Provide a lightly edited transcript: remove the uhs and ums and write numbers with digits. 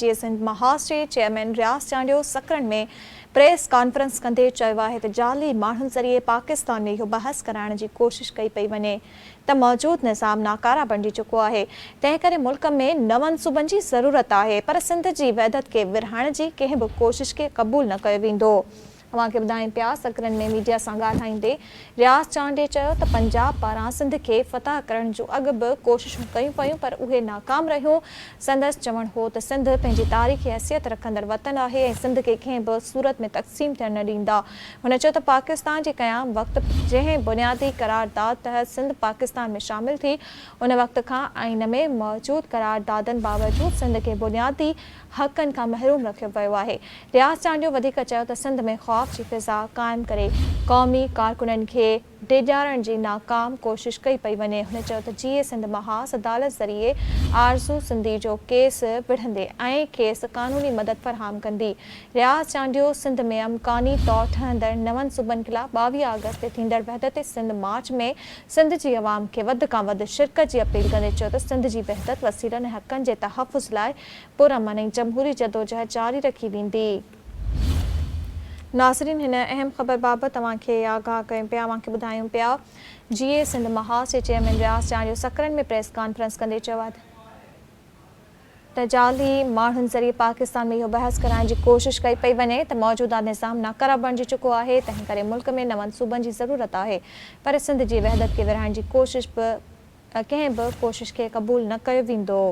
जी Sindh Maharashtra chairman रियाज़ चांडियो सकरन में press conference कंदे चयो आहे त जाली माण्हुनि ज़रिए पाकिस्तान में इहो बहस कराइण जी कोशिश कई पई वञे त मौजूदु निज़ाम नाकारा बणिजी चुको आहे। तंहिं करे मुल्क में नवनि सूबनि जी ज़रूरत आहे, पर सिंध जी वहदत खे विरहाइण जी कंहिं बि कोशिश खे क़बूल न कयो वेंदो। अवांखे ॿुधाइनि पिया सकरन में मीडिया सां ॻाल्हाईंदे रियाज़ चांडियो चयो त पंजाब पारां सिंध खे फतह करण जूं अॻु बि कोशिशूं कयूं पयूं, पर उहे नाकाम रहियूं। संदसि चवणु हो त सिंध पंहिंजी तारीख़ी हैसियत रखंदड़ वतन आहे ऐं सिंध खे कंहिं बि सूरत में तक़सीम थियण न ॾींदा। हुन चयो त पाकिस्तान जे क़याम वक़्तु जंहिं बुनियादी करारदाद तहत सिंध पाकिस्तान में शामिल थी, उन वक़्त खां आइन में मौजूदु करारदादनि बावजूदि सिंध खे बुनियादी हक़नि खां महरूम रखियो वियो आहे। रियाज़ चांडियो वधीक चयो त सिंध में ख़ौफ़ जी फिज़ा क़ाइमु करे क़ौमी कारकुननि खे डिॼारण जी नाकाम कोशिश कई पई वञे। हुन चयो त जीअं सिंध महाज़ अदालत ज़रिए आरज़ू सिंधी जो केस विढ़ंदे ऐं खेसि क़ानूनी मदद फ़राहम कंदी। रियाज़ चांडियो सिंध में अमकानी तौरु ठहंदड़ नवनि सूबनि ख़िलाफ़ 22 अगस्त ते थींदड़ वहदत सिंध मार्च में सिंध जी अवाम खे वधि खां वधि शिरकत जी अपील कंदे चयो त सिंध जी वहदत वसीलनि ऐं हक़नि जे तहफ़ुज़ लाइ पुरअमन ऐं जमहूरी जदोजहद जारी रखी वेंदी। नाज़रीन, हिन अहम ख़बर बाबति तव्हांखे आगाह कयूं पिया, अवांखे ॿुधायूं पिया जीए सिंध महाराष्ट्र चेयरमैन रियाज़ चांडियो सकरन में प्रेस कॉन्फ्रेंस कंदे चयो आहे त जाली माण्हुनि ज़रिए पाकिस्तान में इहो बहस कराइण जी कोशिश कई पई वञे त मौजूदा निज़ाम नाकारा बणिजी चुको आहे। तंहिं करे मुल्क में नवनि सूबनि जी ज़रूरत आहे, पर सिंध जी वहदत खे विरहाइण जी कोशिश बि कंहिं बि कोशिश खे क़बूल न कयो वेंदो।